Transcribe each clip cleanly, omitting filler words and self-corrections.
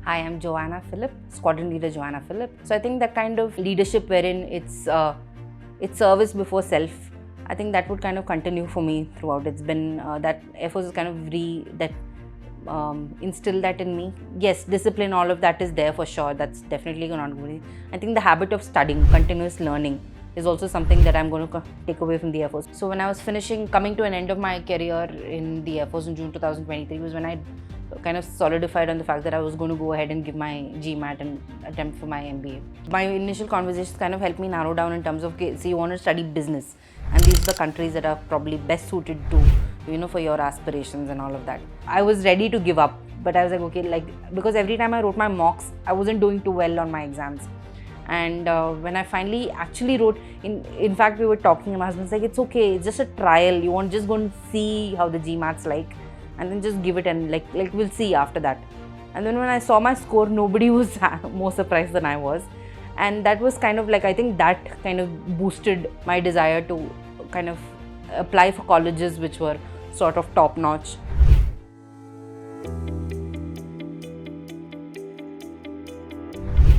Hi, I'm Joanna Phillip, Squadron Leader Joanna Phillip. So I think that kind of leadership wherein it's service before self, I think that would kind of continue for me throughout. It's been that Air Force is kind of instill that in me. Yes, discipline, all of that is there for sure. That's definitely not going. I think the habit of studying, continuous learning, is also something that I'm going to take away from the Air Force. So when I was coming to an end of my career in the Air Force in June 2023 was when I kind of solidified on the fact that I was going to go ahead and give my GMAT and attempt for my MBA. My initial conversations kind of helped me narrow down in terms of, okay, so you want to study business, and these are the countries that are probably best suited to, for your aspirations and all of that. I was ready to give up, but I was like, okay, because every time I wrote my mocks, I wasn't doing too well on my exams. And when I finally actually wrote, in fact, we were talking, and my husband's like, it's okay, it's just a trial. You want just go and see how the GMAT's like, and then just give it, and like we'll see after that. And then when I saw my score, nobody was more surprised than I was. And that was kind of like, I think that kind of boosted my desire to kind of apply for colleges which were sort of top notch.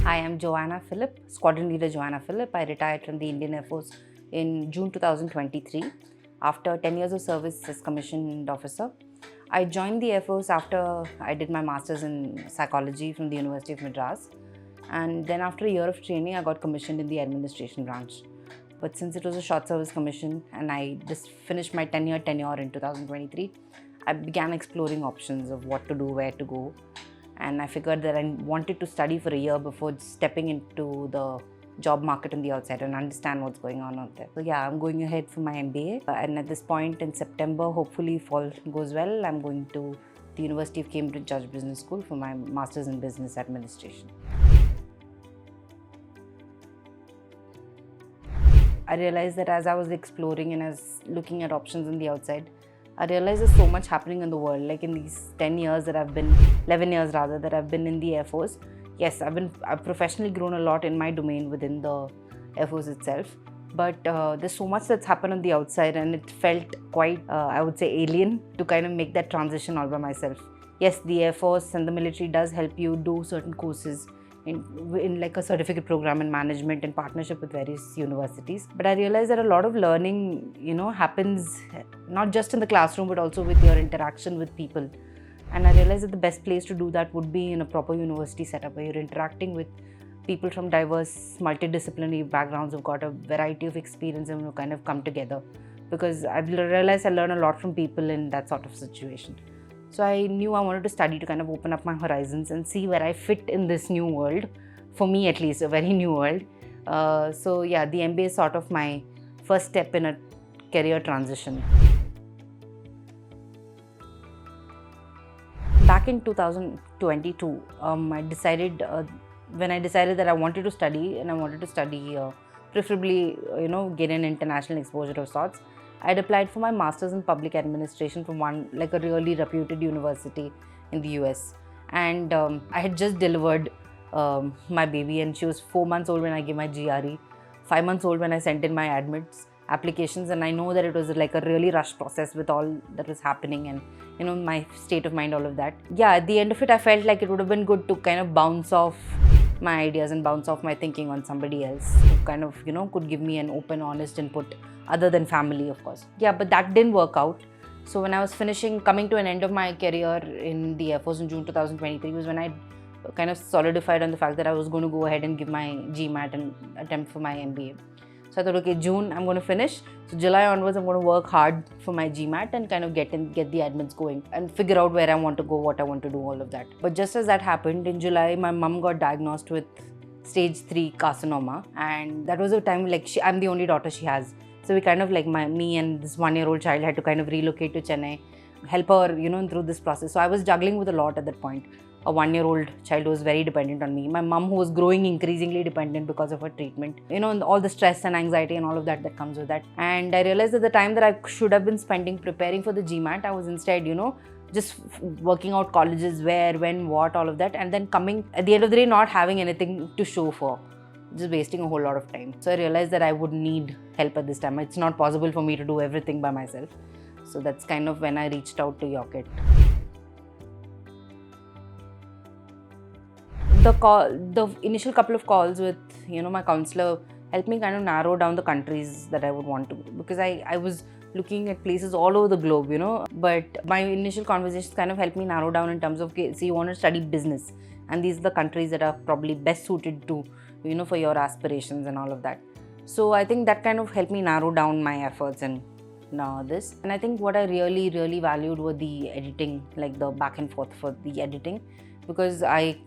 Hi, I'm Joanna Phillip, Squadron Leader Joanna Phillip. I retired from the Indian Air Force in June 2023 after 10 years of service as commissioned officer. I joined the Air Force after I did my master's in psychology from the University of Madras, and then after a year of training I got commissioned in the administration branch. But since it was a short service commission and I just finished my 10-year tenure in 2023, I began exploring options of what to do, where to go, and I figured that I wanted to study for a year before stepping into the job market on the outside and understand what's going on out there. So yeah, I'm going ahead for my MBA, and at this point in September, hopefully if all goes well, I'm going to the University of Cambridge Judge Business School for my Masters in Business Administration. I realized that as I was exploring and as looking at options on the outside, I realized there's so much happening in the world. Like in these 11 years that I've been in the Air Force. Yes, I've professionally grown a lot in my domain within the Air Force itself, but there's so much that's happened on the outside, and it felt quite, I would say, alien to kind of make that transition all by myself. Yes, the Air Force and the military does help you do certain courses in like a certificate program in management in partnership with various universities. But I realized that a lot of learning, happens not just in the classroom, but also with your interaction with people. And I realized that the best place to do that would be in a proper university setup where you're interacting with people from diverse, multidisciplinary backgrounds who've got a variety of experience and who kind of come together. Because I've realized I learn a lot from people in that sort of situation. So I knew I wanted to study to kind of open up my horizons and see where I fit in this new world. For me at least, a very new world. So yeah, the MBA is sort of my first step in a career transition. Back in 2022, I decided when I decided that I wanted to study, and I wanted to study preferably, get an international exposure of sorts. I had applied for my master's in public administration from a really reputed university in the US, and I had just delivered my baby, and she was 4 months old when I gave my GRE, 5 months old when I sent in my admits applications. And I know that it was like a really rushed process with all that was happening and my state of mind, all of that. Yeah, at the end of it, I felt like it would have been good to kind of bounce off my ideas and bounce off my thinking on somebody else who kind of could give me an open, honest input other than family, of course. Yeah, but that didn't work out. So when I was coming to an end of my career in the Air Force in June 2023 was when I kind of solidified on the fact that I was going to go ahead and give my GMAT and attempt for my MBA. So I thought, okay, June I'm going to finish. So July onwards I'm going to work hard for my GMAT and kind of get the admits going and figure out where I want to go, what I want to do, all of that. But just as that happened, in July my mom got diagnosed with stage 3 carcinoma, and that was a time I'm the only daughter she has. So we kind of me and this 1-year-old child had to kind of relocate to Chennai, help her, through this process. So I was juggling with a lot at that point. A 1-year-old child who was very dependent on me. My mom, who was growing increasingly dependent because of her treatment. All the stress and anxiety and all of that comes with that. And I realized that the time that I should have been spending preparing for the GMAT, I was instead, just working out colleges, where, when, what, all of that. And then coming, at the end of the day, not having anything to show for. Just wasting a whole lot of time. So I realized that I would need help at this time. It's not possible for me to do everything by myself. So that's kind of when I reached out to YOKIT. the initial couple of calls with my counselor helped me kind of narrow down the countries that I would want to go, because I was looking at places all over the globe, but my initial conversations kind of helped me narrow down in terms of, okay, so you want to study business, and these are the countries that are probably best suited to for your aspirations and all of that. So I think that kind of helped me narrow down my efforts in this. And I think what I really valued were the editing, like the back and forth for the editing, because I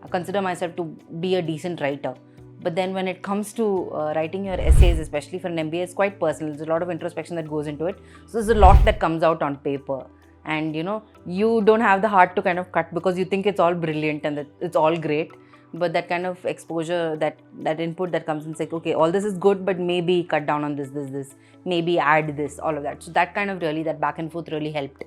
consider myself to be a decent writer. But then when it comes to writing your essays, especially for an MBA, it's quite personal. There's a lot of introspection that goes into it. So there's a lot that comes out on paper. And you don't have the heart to kind of cut, because you think it's all brilliant and that it's all great. But that kind of exposure, that input that comes in, it's like, okay, all this is good, but maybe cut down on this, maybe add this, all of that. So that kind of that back and forth really helped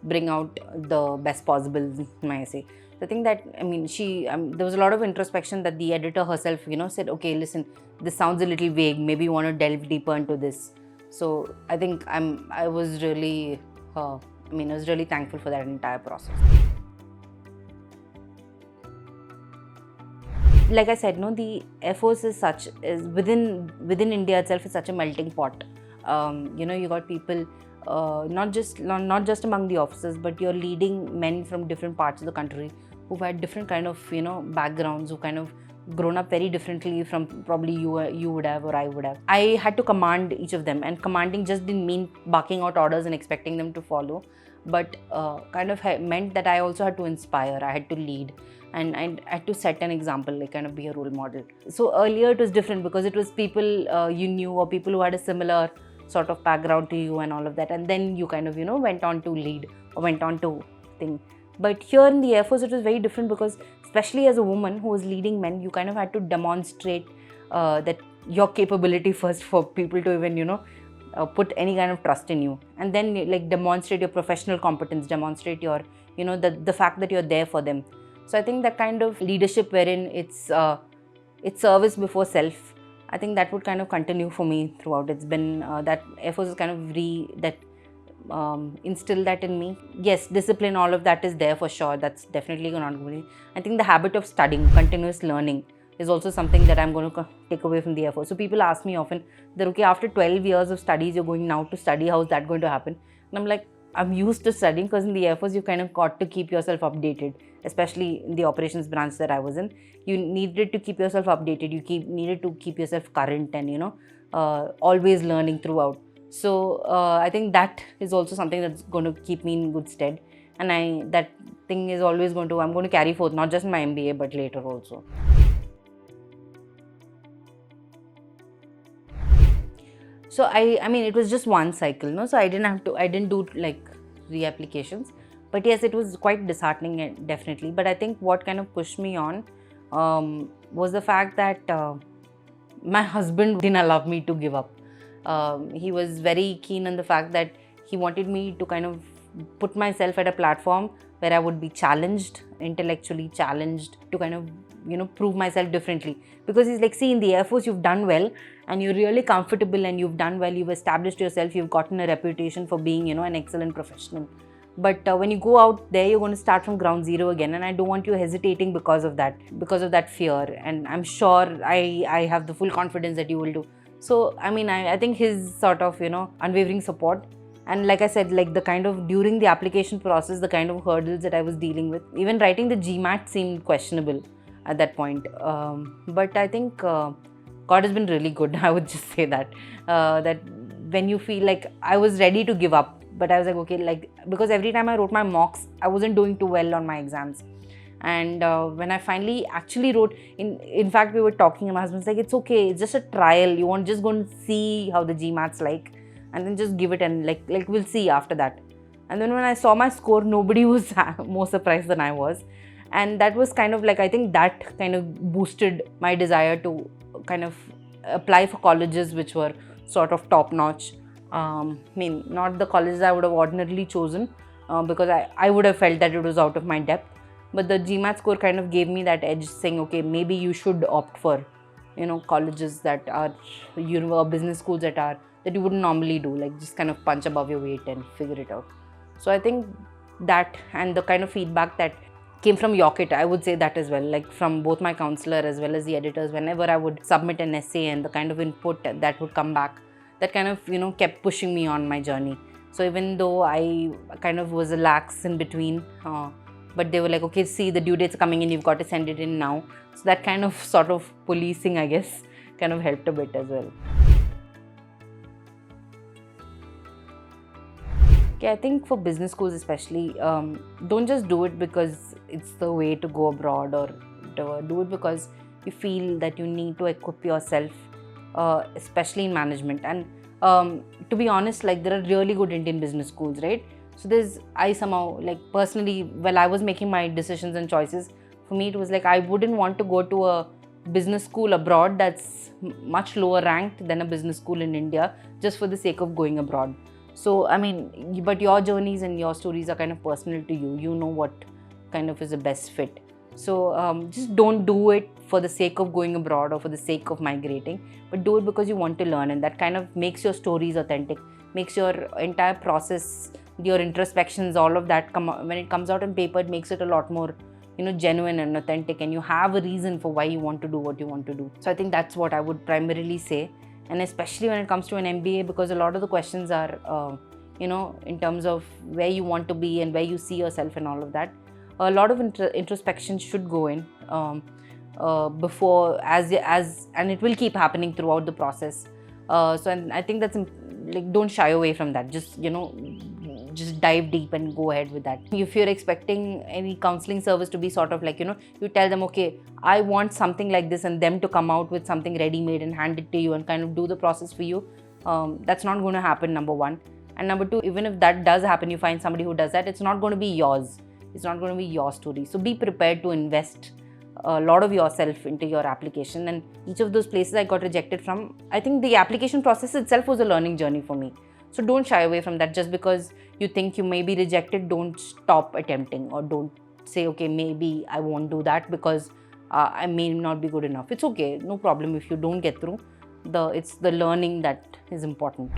bring out the best possible in my essay. So I think that, there was a lot of introspection that the editor herself, said, okay, listen, this sounds a little vague, maybe you want to delve deeper into this. So I think I was really thankful for that entire process. Like I said, the Air Force is within India itself is such a melting pot. You got people, not just among the officers, but you're leading men from different parts of the country who've had different kind of backgrounds, who kind of grown up very differently from probably you would have or I would have. I had to command each of them, and commanding just didn't mean barking out orders and expecting them to follow, but kind of meant that I also had to inspire, I had to lead, and I had to set an example, like kind of be a role model. So earlier it was different, because it was people you knew, or people who had a similar sort of background to you and all of that, and then you kind of went on to lead or went on to think. But here in the Air Force it was very different, because especially as a woman who was leading men, you kind of had to demonstrate that your capability first for people to even put any kind of trust in you, and then like demonstrate your professional competence, demonstrate your the fact that you're there for them. So I think that kind of leadership wherein it's service before self, I think that would kind of continue for me throughout. It's been that Air Force is kind of instill that in me. Yes, discipline, all of that is there for sure. That's definitely not going to. I think the habit of studying, continuous learning, is also something that I'm going to take away from the Air Force. So people ask me often that, okay, after 12 years of studies, you're going now to study. How is that going to happen? And I'm like, I'm used to studying, because in the Air Force, you kind of got to keep yourself updated, especially in the operations branch that I was in. You needed to keep yourself updated. You needed to keep yourself current and, always learning throughout. So I think that is also something that's going to keep me in good stead. And that thing is always I'm going to carry forth, not just in my MBA, but later also. So it was just one cycle, no? So I didn't do like reapplications. But yes, it was quite disheartening, definitely. But I think what kind of pushed me on was the fact that my husband didn't allow me to give up. He was very keen on the fact that he wanted me to kind of put myself at a platform where I would be challenged, intellectually challenged, to kind of prove myself differently. Because he's like, see, in the Air Force you've done well and you're really comfortable and you've done well, you've established yourself, you've gotten a reputation for being an excellent professional. But when you go out there, you're going to start from ground zero again, and I don't want you hesitating because of that fear. And I'm sure I have the full confidence that you will do. So I think his sort of unwavering support, and like I said, like the kind of during the application process, the kind of hurdles that I was dealing with, even writing the GMAT seemed questionable at that point. But I think God has been really good. I would just say that when you feel like I was ready to give up, but I was like, okay, because every time I wrote my mocks, I wasn't doing too well on my exams. And when I finally actually wrote, in fact, we were talking, and my husband's like, it's okay, it's just a trial. You want just going to see how the GMAT's like, and then just give it, and like we'll see after that. And then when I saw my score, nobody was more surprised than I was. And that was kind of like, I think that kind of boosted my desire to kind of apply for colleges which were sort of top notch. Not the colleges I would have ordinarily chosen because I would have felt that it was out of my depth. But the GMAT score kind of gave me that edge, saying, okay, maybe you should opt for, colleges that are, business schools that you wouldn't normally do, like just kind of punch above your weight and figure it out. So I think that, and the kind of feedback that came from Yorkit. I would say that as well, like from both my counselor as well as the editors. Whenever I would submit an essay and the kind of input that would come back, that kind of, kept pushing me on my journey. So even though I kind of was lax in between, but they were like, okay, see, the due date's coming in, you've got to send it in now. So that kind of sort of policing, I guess, kind of helped a bit as well. Okay, I think for business schools especially, don't just do it because it's the way to go abroad, or do it because you feel that you need to equip yourself, especially in management. And to be honest, like, there are really good Indian business schools, right? So I somehow, like, personally, while I was making my decisions and choices, for me it was like I wouldn't want to go to a business school abroad that's much lower ranked than a business school in India just for the sake of going abroad. So, I mean, but your journeys and your stories are kind of personal to you. You know what kind of is the best fit. So, just don't do it for the sake of going abroad or for the sake of migrating, but do it because you want to learn, and that kind of makes your stories authentic, makes your entire process, your introspections, all of that when it comes out on paper, it makes it a lot more, genuine and authentic, and you have a reason for why you want to do what you want to do. So I think that's what I would primarily say. And especially when it comes to an MBA, because a lot of the questions are, in terms of where you want to be and where you see yourself and all of that. A lot of introspection should go in before, and it will keep happening throughout the process. And I think that's like, don't shy away from that. Just dive deep and go ahead with that. If you're expecting any counseling service to be sort of like, you tell them, okay, I want something like this, and them to come out with something ready-made and hand it to you and kind of do the process for you, that's not going to happen, number one. And number two, even if that does happen, you find somebody who does that, it's not going to be yours. It's not going to be your story. So be prepared to invest a lot of yourself into your application. And each of those places I got rejected from, I think the application process itself was a learning journey for me. So don't shy away from that. Just because you think you may be rejected, don't stop attempting, or don't say, okay, maybe I won't do that because I may not be good enough. It's okay, no problem if you don't get through. It's the learning that is important.